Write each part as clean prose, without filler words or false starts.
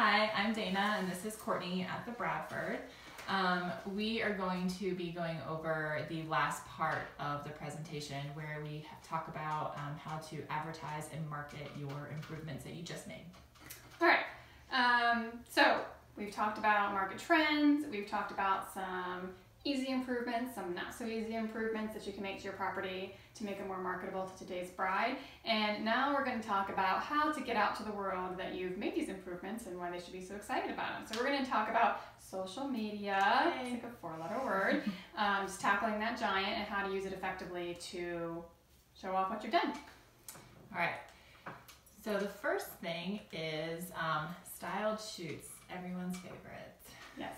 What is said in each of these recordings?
Hi, I'm Dana and this is Courtney at the Bradford. We are going to be going over the last part of the presentation where we talk about how to advertise and market your improvements that you just made. All right, so we've talked about market trends, we've talked about some easy improvements, some not so easy improvements that you can make to your property to make it more marketable to today's bride. And now we're going to talk about how to get out to the world that you've made these improvements and why they should be so excited about them. So we're going to talk about social media, it's like a four-letter word, just tackling that giant and how to use it effectively to show off what you've done. All right, so the first thing is styled shoots, everyone's favorite. Yes.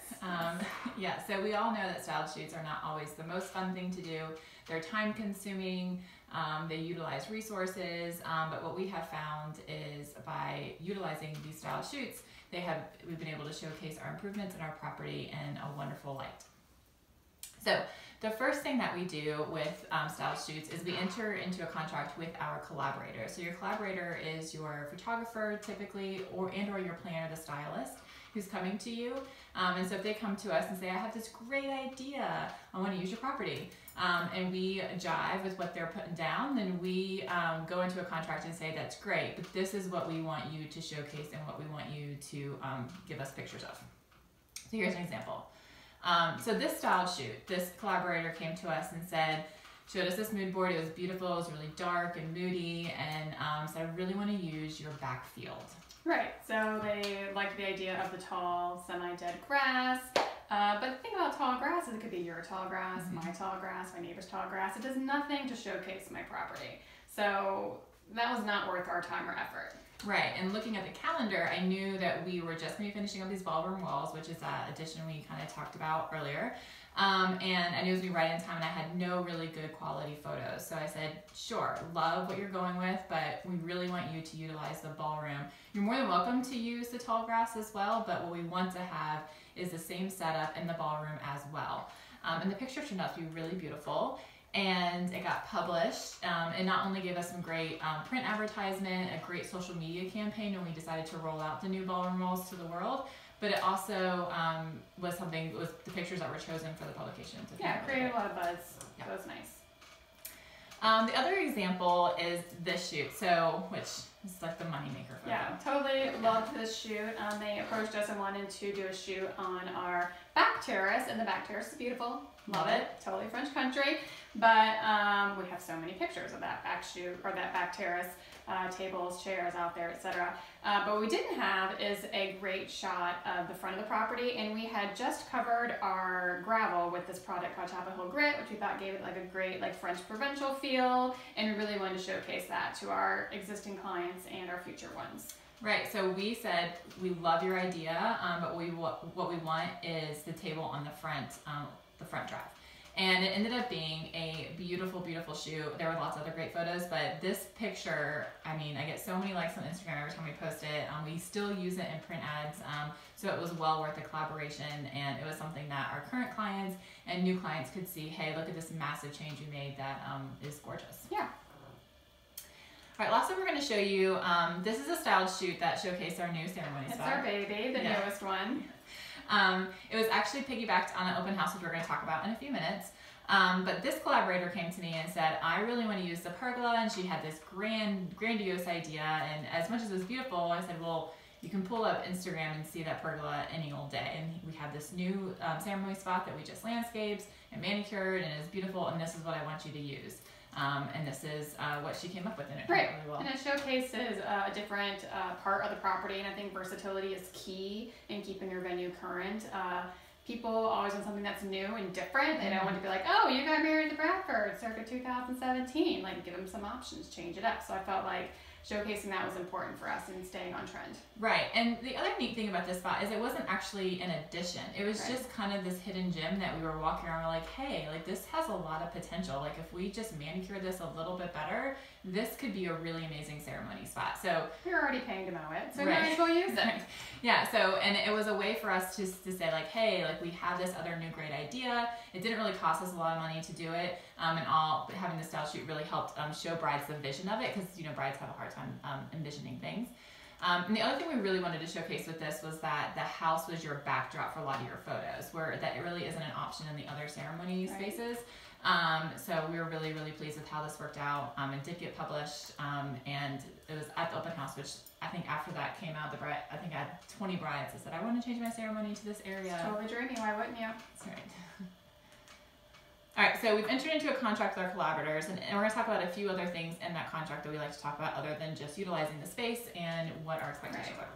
Yeah, so we all know that styled shoots are not always the most fun thing to do. They're time consuming, they utilize resources, but what we have found is by utilizing these styled shoots, we've been able to showcase our improvements in our property in a wonderful light. So the first thing that we do with styled shoots is we enter into a contract with our collaborator. So your collaborator is your photographer typically, or your planner, the stylist, who's coming to you. And so if they come to us and say, I have this great idea, I want to use your property, and we jive with what they're putting down, then we go into a contract and say, that's great, but this is what we want you to showcase and what we want you to give us pictures of. So here's an example. So this style shoot, this collaborator came to us and showed us this mood board. It was beautiful, it was really dark and moody, and said, I really want to use your backfield. Right, so they liked the idea of the tall, semi-dead grass, but the thing about tall grass is it could be your tall grass, my tall grass, my neighbor's tall grass. It does nothing to showcase my property. So that was not worth our time or effort. Right, and looking at the calendar, I knew that we were just going to be finishing up these ballroom walls, which is that addition we kind of talked about earlier. And I knew it was going to be right in time, and I had no really good quality photos. So I said, sure, love what you're going with, but we really want you to utilize the ballroom. You're more than welcome to use the tall grass as well, but what we want to have is the same setup in the ballroom as well. And the picture turned out to be really beautiful. And it got published. It not only gave us some great print advertisement, a great social media campaign when we decided to roll out the new ballroom walls to the world, but it also was the pictures that were chosen for the publication. Yeah, it created a lot of buzz. Yeah. That was nice. The other example is this shoot, which is like the moneymaker for Yeah, them. totally loved this shoot. They approached us and wanted to do a shoot on our back terrace, and the back terrace is beautiful. Love it. Totally French country. But we have so many pictures of that back shoot or that back terrace, tables, chairs out there, etc. But what we didn't have is a great shot of the front of the property, and we had just covered our gravel with this product called Chapel Hill Grit, which we thought gave it like a great French provincial feel, and we really wanted to showcase that to our existing clients and our future ones. Right, so we said we love your idea, but what we want is the table on the front drive. And it ended up being a beautiful, beautiful shoot. There were lots of other great photos, but this picture, I mean, I get so many likes on Instagram every time we post it. We still use it in print ads, so it was well worth the collaboration, and it was something that our current clients and new clients could see, hey, look at this massive change we made that is gorgeous. Yeah. All right, last thing we're going to show you, this is a styled shoot that showcased our new ceremony spot. It's our baby, the newest one. It was actually piggybacked on an open house, which we're going to talk about in a few minutes. But this collaborator came to me and said, I really want to use the pergola, and she had this grandiose idea, and as much as it was beautiful, I said, well, you can pull up Instagram and see that pergola any old day. And we have this new ceremony spot that we just landscaped and manicured, and it's beautiful, and this is what I want you to use. And this is what she came up with, and it Right, really well. And it showcases a different part of the property, and I think versatility is key in keeping your venue current. People always want something that's new and different. They don't want to be like, oh, you got married to Bradford circa 2017. Like, give them some options, change it up. So I felt like showcasing that was important for us and staying on trend. Right, and the other neat thing about this spot is it wasn't actually an addition. It was just kind of this hidden gem that we were walking around, we're like, hey, like this has a lot of potential. Like if we just manicure this a little bit better, this could be a really amazing ceremony spot. So you're already paying to mow it, so might as well use it. Yeah, so, and it was a way for us to say like, hey, like we have this other new great idea. It didn't really cost us a lot of money to do it, and having the style shoot really helped show brides the vision of it, because brides have a hard time envisioning things. And the other thing we really wanted to showcase with this was that the house was your backdrop for a lot of your photos, where that it really isn't an option in the other ceremony spaces. So we were really, really pleased with how this worked out. It did get published, and it was at the open house, which I think after that came out, I think I had 20 brides that said, I want to change my ceremony to this area. Totally dreamy, why wouldn't you? That's right. All right, so we've entered into a contract with our collaborators, and we're going to talk about a few other things in that contract that we like to talk about other than just utilizing the space and what our expectations are.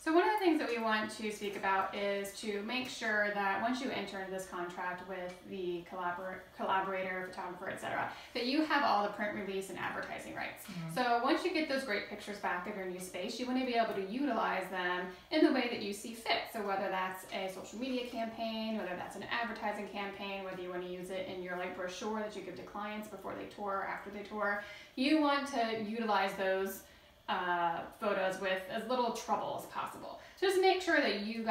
So one of the things that we want to speak about is to make sure that once you enter into this contract with the collaborator, photographer, etc., that you have all the print release and advertising rights. So once you get those great pictures back of your new space, you want to be able to utilize them in the way that you see fit. So whether that's a social media campaign, whether that's an advertising campaign, whether you want to use it in your like brochure that you give to clients before they tour or after they tour, you want to utilize those photos with as little trouble as possible. So just make sure that you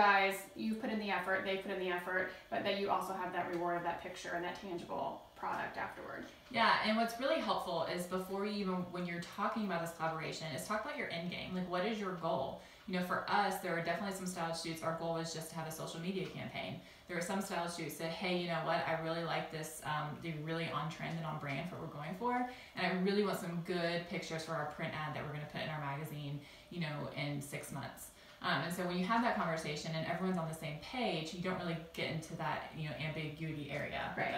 put in the effort, they put in the effort, but that you also have that reward of that picture and that tangible product afterward. Yeah, and what's really helpful is before you even, when you're talking about this collaboration, is talk about your end game. Like, what is your goal? You know, for us, there were definitely some style shoots. Our goal was just to have a social media campaign. There were some style shoots that, hey, you know what, I really like this. They're really on trend and on brand for what we're going for. And I really want some good pictures for our print ad that we're going to put in our magazine, you know, in 6 months. And so when you have that conversation and everyone's on the same page, you don't really get into that, you know, ambiguity area. Right.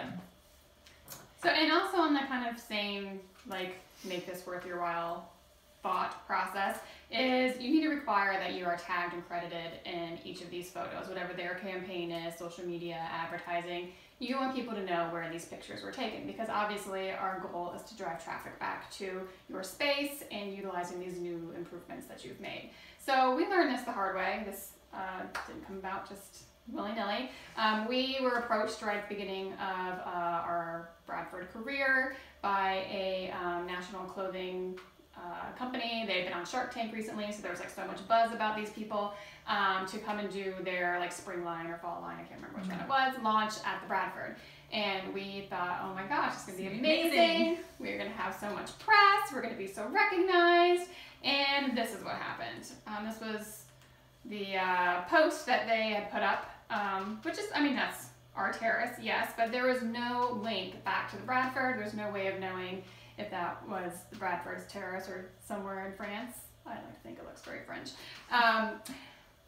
So, and also on that kind of same, like, make this worth your while thought process, is you need to require that you are tagged and credited in each of these photos, whatever their campaign is, social media, advertising. You want people to know where these pictures were taken, because obviously our goal is to drive traffic back to your space and utilizing these new improvements that you've made. So we learned this the hard way. This didn't come about just willy-nilly. We were approached right at the beginning of our Bradford career by a national clothing company. They've been on Shark Tank recently, so there was like so much buzz about these people to come and do their like spring line or fall line, I can't remember which one it was, launch at the Bradford. And we thought, oh my gosh, it's gonna be amazing. We're gonna have so much press, we're gonna be so recognized, and this is what happened. This was the post that they had put up, which is, I mean, that's our terrace, yes, but there was no link back to the Bradford. There's no way of knowing if that was the Bradford's terrace or somewhere in France. I like to think it looks very French.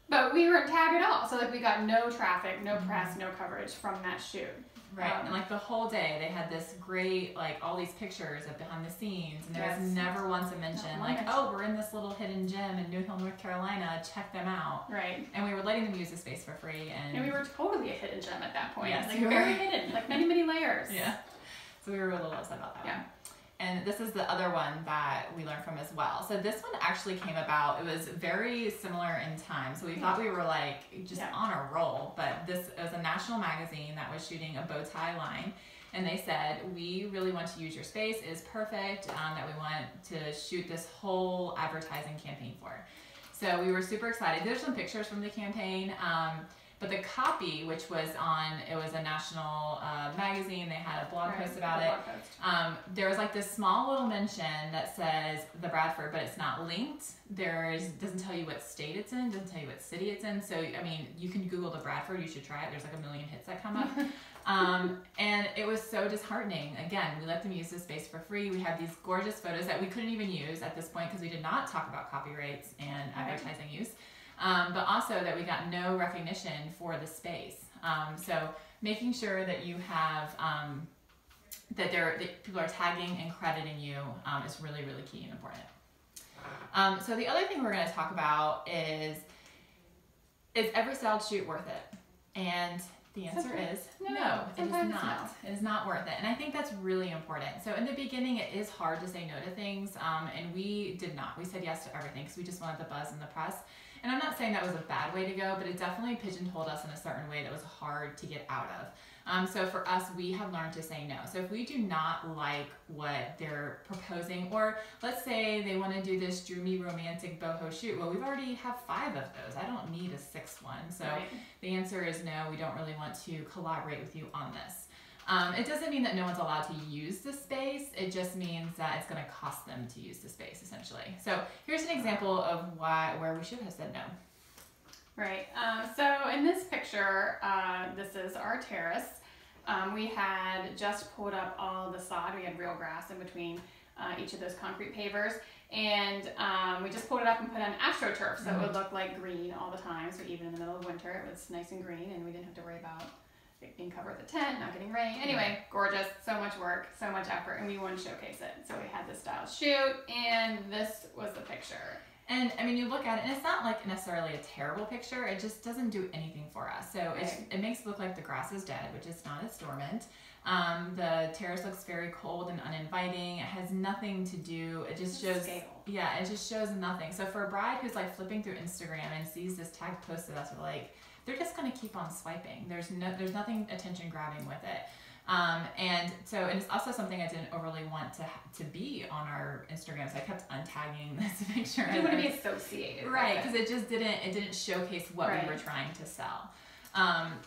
But we weren't tagged at all. So like we got no traffic, no press, no coverage from that shoot. Right, and like the whole day they had this great, like all these pictures of behind the scenes, and there was never once a mention like, oh, we're in this little hidden gem in New Hill, North Carolina, check them out. Right. And we were letting them use the space for free. And we were totally a hidden gem at that point. Yes, like very hidden, like many, many layers. Yeah. So we were a little upset about that one. Yeah. And this is the other one that we learned from as well. So this one actually came about, it was very similar in time. So we thought we were like just on a roll, but it was a national magazine that was shooting a bow tie line. And they said, we really want to use your space, it is perfect, that we want to shoot this whole advertising campaign for. So we were super excited. There's some pictures from the campaign. But the copy, which was it was a national magazine, they had a blog post about it. There was like this small little mention that says the Bradford, but it's not linked. Doesn't tell you what state it's in, doesn't tell you what city it's in. So, I mean, you can Google the Bradford, you should try it. There's like a million hits that come up. And it was so disheartening. Again, we let them use this space for free. We had these gorgeous photos that we couldn't even use at this point because we did not talk about copyrights and advertising use. But also that we got no recognition for the space. So making sure that you have, that people are tagging and crediting you is really, really key and important. So the other thing we're going to talk about is every styled shoot worth it? And the answer is no, it is not. It is not worth it. And I think that's really important. So in the beginning, it is hard to say no to things. And we did not. We said yes to everything because we just wanted the buzz and the press. And I'm not saying that was a bad way to go, but it definitely pigeonholed us in a certain way that was hard to get out of. So for us, we have learned to say no. So if we do not like what they're proposing, or let's say they want to do this dreamy romantic boho shoot, well, we've already have 5 of those. I don't need a 6th one. So the answer is no, we don't really want to collaborate with you on this. It doesn't mean that no one's allowed to use the space. It just means that it's going to cost them to use the space, essentially. So here's an example of where we should have said no. Right. So in this picture, this is our terrace. We had just pulled up all the sod. We had real grass in between each of those concrete pavers. And we just pulled it up and put on AstroTurf, so it would look like green all the time. So even in the middle of winter, it was nice and green, and we didn't have to worry about it being covered with a tent, not getting rain. Anyway, gorgeous, so much work, so much effort, and we wanted to showcase it. So we had this style shoot, and this was the picture. And I mean, you look at it, and it's not like necessarily a terrible picture. It just doesn't do anything for us. So it makes it look like the grass is dead, which is not. It's dormant. The terrace looks very cold and uninviting. It has nothing to do. It just shows. Scale. Yeah, it just shows nothing. So for a bride who's like flipping through Instagram and sees this tag posted, that's like they're just gonna keep on swiping. There's nothing attention grabbing with it. And it's also something I didn't overly want to be on our Instagram, so I kept untagging this picture. You want to be associated, right? Because it didn't showcase what we were trying to sell.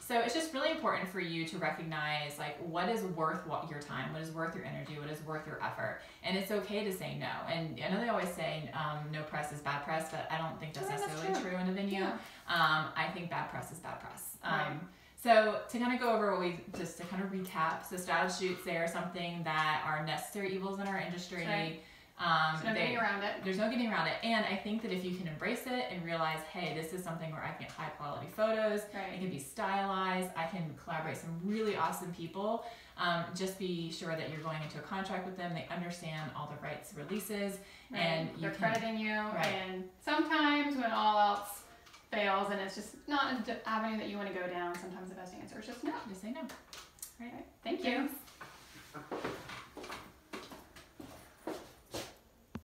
So it's just really important for you to recognize like what is worth your time, what is worth your energy, what is worth your effort, and it's okay to say no. And I know they always say no press is bad press, but I don't think that's necessarily true in a venue. Yeah. I think bad press is bad press. So to kind of go over just to kind of recap, so style shoots, they are something that are necessary evils in our industry. Right. There's no getting around it. There's no getting around it. And I think that if you can embrace it and realize, hey, this is something where I can get high quality photos, it can be stylized, I can collaborate with some really awesome people, just be sure that you're going into a contract with them, they understand all the rights releases, and they're crediting you. And sometimes when all else fails and it's just not an avenue that you want to go down, sometimes the best answer is just no. Just say no. Right. Thank you.